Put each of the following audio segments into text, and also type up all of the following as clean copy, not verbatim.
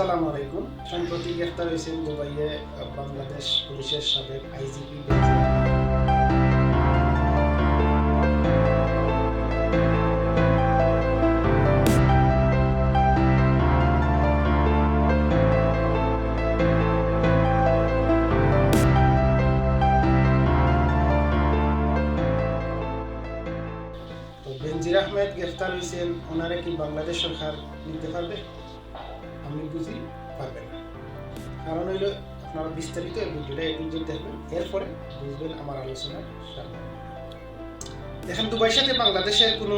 আসসালামু আলাইকুম। সম্প্রতি গ্রেফতার হয়েছেন দুবাইয়ে বাংলাদেশ পুলিশের সাবেক আইজিপি বেনজির আহমেদ গ্রেফতার হয়েছেন। ওনারা কি বাংলাদেশ সরকার নিতে পারবে? আমি বুঝি পারবে না। কারণ হইল আপনারা বিস্তারিত এই ভিডিওটা দেখবেন, এরপরে বুঝবেন আমার আলোচনার সামনে। দেখেন, দুবাইয়ের সাথে বাংলাদেশের কোনো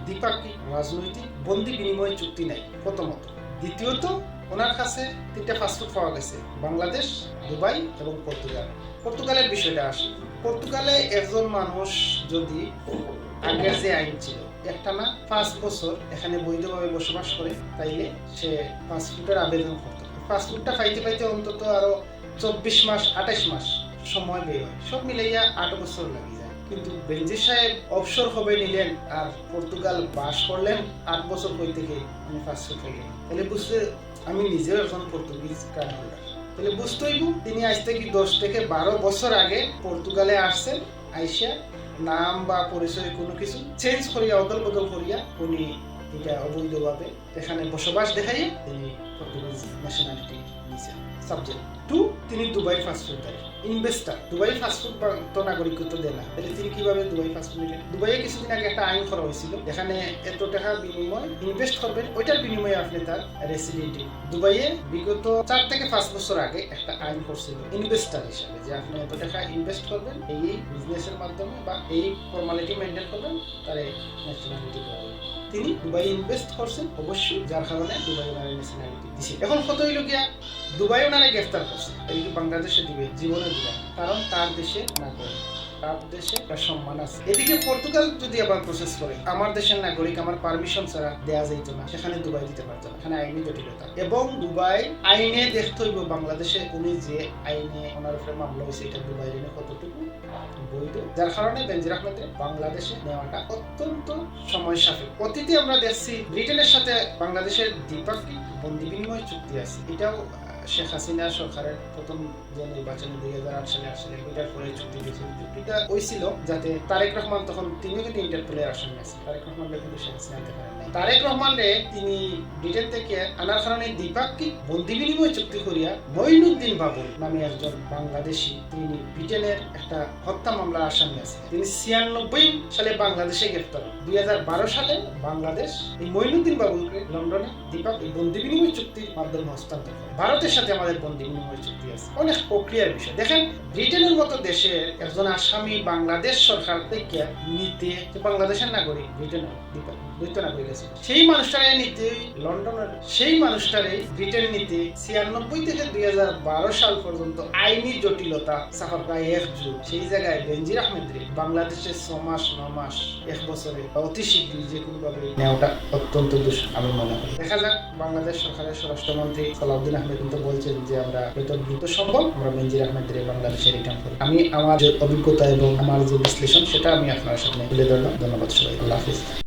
দ্বিপাক্ষিক রাজনৈতিক বন্দি বিনিময় চুক্তি নাই প্রথমত। দ্বিতীয়ত, ওনার কাছে 3টা পাসপোর্ট পাওয়া গেছে, বাংলাদেশ, দুবাই এবং পর্তুগাল। পর্তুগালের বিষয়টা আসে। পর্তুগালে একজন মানুষ যদি আগের যে আইন ছিল একটানা 5 বছর এখানে বৈধভাবে বসবাস করে, তাইলে সে পাসপোর্টের আবেদন করতে পারে। পাসপোর্টটা পাইতে পাইতে অন্তত আরো 24 মাস 28 মাস সময় ব্যয় হয়। সব মিলাইয়া 8 বছর লাগে যায়। কিন্তু বেনজির সাহেব অবসর হবে নিলেন আর পর্তুগাল বাস করলেন 8 বছর কই থেকে আমি পাসপোর্ট পাইলেন। তাহলে বুঝতে, আমি নিজেও এখন পর্তুগিজ কার্ড হোল্ডার, তাহলে বুঝতেইব তিনি আজ থেকে 10 থেকে 12 বছর আগে পর্তুগালে আসছেন। আইসা নাম বা পরিচয় কোনো কিছু চেঞ্জ করিয়া অদল বদল করিয়া উনি এটা অবৈধভাবে এখানে বসবাস দেখাইয়ে তিনি পর্তুগিজ ন্যাশনালিটি নিয়েছেন। সাবজেক্ট 2, তিনি দুবাই পাসপোর্টধারী ইনভেস্টার। দুবাই পাসপোর্ট তো নাগরিকত্ব দেয় না, তাহলে তিনি কিভাবে দুবাই পাসপোর্ট নিলেন? দুবাইয়ে কিছুদিন আগে একটা আইন করা হয়েছিল, এখানে এত টাকা বিনিময় ইনভেস্ট করবেন, ওইটার বিনিময়ে আপনি তার রেসিডেন্ট। দুবাইয়ে বিগত 4 থেকে 5 বছর আগে একটা আইন করছিল ইনভেস্টার হিসাবে, যে আপনি এত টাকা ইনভেস্ট করবেন এই বিজনেসের মাধ্যমে বা এই ফর্মালিটি মেনটেন করবেন, তার ন্যাশনালিটি পাবেন। তিনি দুবাই ইনভেস্ট করছেন অবশ্যই, যার কারণে দুবাই ওনার ন্যাশনালিটি দিছে। এখন কত হইল গিয়া, দুবাই ওনারা গ্রেফতার করছে, এই বাংলাদেশে দিবে জীবনে দিবে, কারণ তার দেশে নাগরিক, তার দেশে একটা সম্মান আছে। এদিকে পর্তুগাল যদি আবার প্রসেস করে, আমার দেশের নাগরিক আমার পারমিশন ছাড়া দেয়া যাইতো না, সেখানে দুবাই দিতে পারতো না। এখানে আইনি জটিলতা, এবং দুবাই আইনে দেখতে হইব বাংলাদেশে উনি যে আইনে ওনার উপরে মামলা হয়েছে এটা দুবাই আইনে কতটুকু বৈধ, যার কারণে বেনজির আহমেদের বাংলাদেশে নেওয়াটা অত্যন্ত সময় সাপেক্ষ। অতীতে আমরা দেখছি ব্রিটেনের সাথে বাংলাদেশের দ্বিপাক্ষিক বন্দি বিনিময় চুক্তি আছে। এটাও শেখ হাসিনা সরকারের প্রথম যে নির্বাচনে 2008 সালে আসলে ওইটার পরে চুক্তি দিয়েছিল। চুক্তিটা হয়েছিল যাতে তারেক রহমান, তখন তিনিও কিন্তু ইন্টারপোলের আসামি আছে, তারেক রহমানকে কিন্তু শেখ হাসিনা আনতে পারেন নাই। তারেক রহমানরে তিনি ব্রিটেন থেকে আনার কারণে দ্বিপাক্ষিক বন্দি বিনিময় চুক্তি করিয়া মঈনুদ্দিন বাবুল নামে একজন বাংলাদেশি, তিনি ব্রিটেনের একটা হত্যা মামলার আসামি আছে। তিনি 96 সালে বাংলাদেশে গ্রেফতার। 2012 সালে বাংলাদেশ এই মঈনুদ্দিন বাবুলকে লন্ডনে দ্বিপাক্ষিক বন্দি বিনিময় চুক্তির মাধ্যমে হস্তান্তর করে। ভারতের সাথে আমাদের বন্দি বিনিময় চুক্তি আছে, অনেক প্রক্রিয়ার বিষয়। দেখেন, ব্রিটেনের মতো দেশের একজন আসামি বাংলাদেশ সরকার থেকে নিতে, বাংলাদেশের নাগরিক ব্রিটেনের দ্বৈত নাগরিক আছে, সেই মানুষটারে নিতে লন্ডনের, সেই মানুষটারে ব্রিটেন নিতে 96 থেকে 2012 সাল পর্যন্ত আইনি জটিলতা সাফার প্রায় 1 যুগ। সেই জায়গায় বেনজির আহমেদরে বাংলাদেশে 6 মাস 9 মাস 1 বছরে অতি শীঘ্রই যে কোনোভাবে নেওয়াটা অত্যন্ত আমি মনে করি। দেখা যাক, বাংলাদেশ সরকারের স্বরাষ্ট্রমন্ত্রী সালাউদ্দিন আহমেদ কিন্তু বলছেন যে আমরা যত দ্রুত সম্ভব আমরা বেনজির আহমেদরে বাংলাদেশে রিটার্ন করি। আমি আমার যে অভিজ্ঞতা এবং আমার যে বিশ্লেষণ সেটা আমি আপনার সামনে তুলে ধরলাম। ধন্যবাদ সবাই, আল্লাহ হাফিজ।